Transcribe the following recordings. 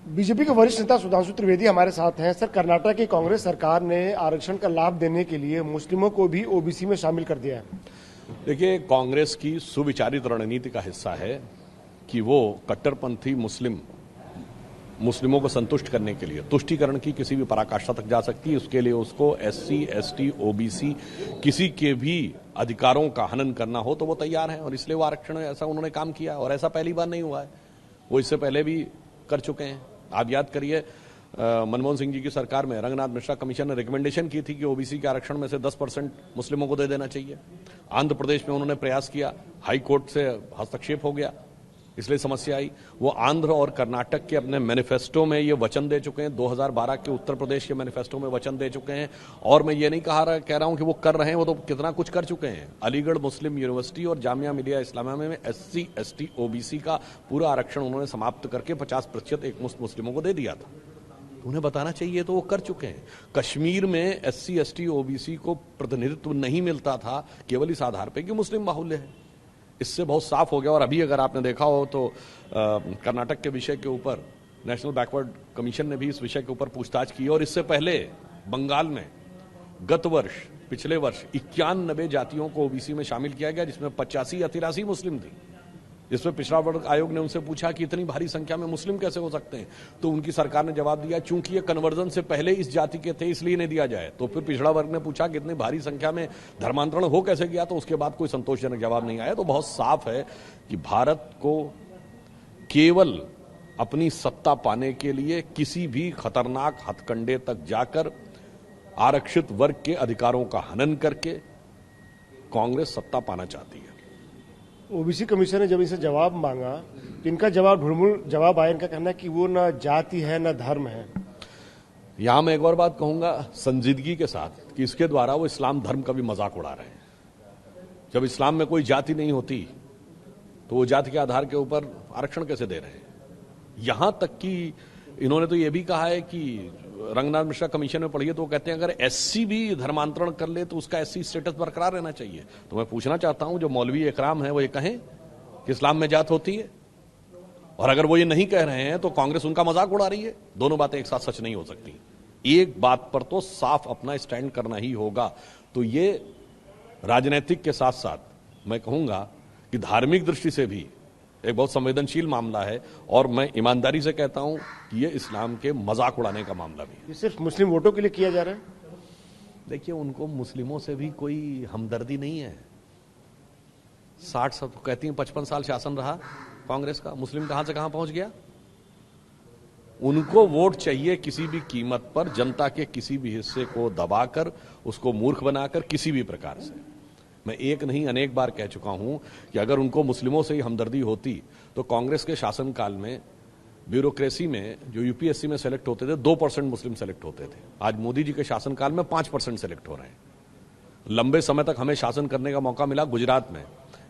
BJP के वरिष्ठ नेता सुधांशु त्रिवेदी हमारे साथ हैं। सर, कर्नाटक की कांग्रेस सरकार ने आरक्षण का लाभ देने के लिए मुस्लिमों को भी ओबीसी में शामिल कर दिया है। देखिए, कांग्रेस की सुविचारित रणनीति का हिस्सा है कि वो कट्टरपंथी मुस्लिमों को संतुष्ट करने के लिए तुष्टीकरण की किसी भी पराकाष्ठा तक जा सकती है। उसके लिए उसको एससी, एसटी, ओबीसी किसी के भी अधिकारों का हनन करना हो तो वो तैयार है, और इसलिए वो आरक्षण ऐसा उन्होंने काम किया, और ऐसा पहली बार नहीं हुआ है, वो इससे पहले भी कर चुके हैं। आप याद करिए, मनमोहन सिंह जी की सरकार में रंगनाथ मिश्रा कमीशन ने रिकमेंडेशन की थी कि ओबीसी के आरक्षण में से 10% मुस्लिमों को दे देना चाहिए। आंध्र प्रदेश में उन्होंने प्रयास किया, हाई कोर्ट से हस्तक्षेप हो गया, इसलिए समस्या आई। वो आंध्र और कर्नाटक के अपने मैनिफेस्टो में ये वचन दे चुके हैं, 2012 के उत्तर प्रदेश के मैनिफेस्टो में वचन दे चुके हैं, और मैं ये नहीं कह रहा हूं कि वो कर रहे हैं, वो तो कितना कुछ कर चुके हैं। अलीगढ़ मुस्लिम यूनिवर्सिटी और जामिया मिलिया इस्लामिया में एससी, एसटी, ओबीसी का पूरा आरक्षण उन्होंने समाप्त करके 50% एकमुश्त मुस्लिमों को दे दिया था। उन्हें बताना चाहिए, तो वो कर चुके हैं। कश्मीर में एससी, एसटी, ओबीसी को प्रतिनिधित्व नहीं मिलता था केवल इस आधार पर कि मुस्लिम बाहुल्य है। इससे बहुत साफ हो गया। और अभी अगर आपने देखा हो तो कर्नाटक के विषय के ऊपर नेशनल बैकवर्ड कमीशन ने भी इस विषय के ऊपर पूछताछ की, और इससे पहले बंगाल में पिछले वर्ष 91 जातियों को ओबीसी में शामिल किया गया, जिसमें 85 या 83 मुस्लिम थी। जिसमें पिछड़ा वर्ग आयोग ने उनसे पूछा कि इतनी भारी संख्या में मुस्लिम कैसे हो सकते हैं, तो उनकी सरकार ने जवाब दिया, चूंकि ये कन्वर्जन से पहले इस जाति के थे इसलिए नहीं दिया जाए। तो फिर पिछड़ा वर्ग ने पूछा कि इतनी भारी संख्या में धर्मांतरण हो कैसे गया, तो उसके बाद कोई संतोषजनक जवाब नहीं आया। तो बहुत साफ है कि भारत को केवल अपनी सत्ता पाने के लिए किसी भी खतरनाक हथकंडे तक जाकर आरक्षित वर्ग के अधिकारों का हनन करके कांग्रेस सत्ता पाना चाहती है। ओबीसी कमीशन ने जब इनसे जवाब मांगा तो इनका ढुलमुल जवाब आया। इनका कहना है कि वो न जाति है न धर्म है। यहां मैं एक और बात कहूंगा संजीदगी के साथ कि इसके द्वारा वो इस्लाम धर्म का भी मजाक उड़ा रहे हैं। जब इस्लाम में कोई जाति नहीं होती तो वो जाति के आधार के ऊपर आरक्षण कैसे दे रहे हैं। यहां तक कि इन्होंने तो ये भी कहा है कि रंगनाथ मिश्रा कमीशन में पढ़िए तो वो कहते हैं अगर एससी भी धर्मांतरण कर ले तो उसका एससी स्टेटस बरकरार रहना चाहिए। तो मैं पूछना चाहता हूं, जो मौलवी इकराम है वो ये कहें कि इस्लाम में जात होती है, और अगर वो ये नहीं कह रहे हैं तो कांग्रेस उनका मजाक उड़ा रही है। दोनों बातें एक साथ सच नहीं हो सकती। एक बात पर तो साफ अपना स्टैंड करना ही होगा। तो ये राजनीतिक के साथ साथ मैं कहूंगा कि धार्मिक दृष्टि से भी एक बहुत संवेदनशील मामला है, और मैं ईमानदारी से कहता हूं कि ये इस्लाम के मजाक उड़ाने का मामला भी है। ये सिर्फ मुस्लिम वोटों के लिए किया जा रहा है। देखिए, उनको मुस्लिमों से भी कोई हमदर्दी नहीं है। 60 कहती हैं 55 साल शासन रहा कांग्रेस का, मुस्लिम कहां से कहां पहुंच गया। उनको वोट चाहिए किसी भी कीमत पर, जनता के किसी भी हिस्से को दबाकर, उसको मूर्ख बनाकर, किसी भी प्रकार से। मैं एक नहीं अनेक बार कह चुका हूं कि अगर उनको मुस्लिमों से ही हमदर्दी होती तो कांग्रेस के शासनकाल में ब्यूरोक्रेसी में जो यूपीएससी में सेलेक्ट होते थे 2% मुस्लिम सेलेक्ट होते थे। आज मोदी जी के शासनकाल में 5% सेलेक्ट हो रहे हैं। लंबे समय तक हमें शासन करने का मौका मिला गुजरात में,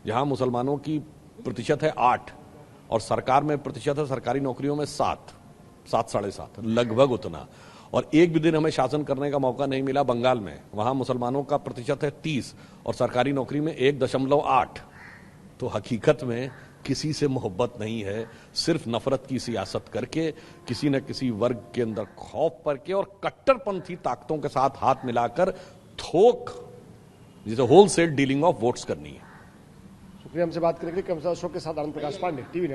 जहां मुसलमानों की प्रतिशत है 8 और सरकार में प्रतिशत है, सरकारी नौकरियों में 7, 7.5 लगभग उतना। और एक भी दिन हमें शासन करने का मौका नहीं मिला बंगाल में, वहां मुसलमानों का प्रतिशत है 30 और सरकारी नौकरी में 1.8। तो हकीकत में किसी से मोहब्बत नहीं है, सिर्फ नफरत की सियासत करके, किसी न किसी वर्ग के अंदर खौफ करके और कट्टरपंथी ताकतों के साथ हाथ मिलाकर थोक, जिसे होलसेल डीलिंग ऑफ वोट्स करनी है। शुक्रिया हमसे बात करने के लिए। अशोक के साथ आनंद प्रकाश पांडे, टीवी।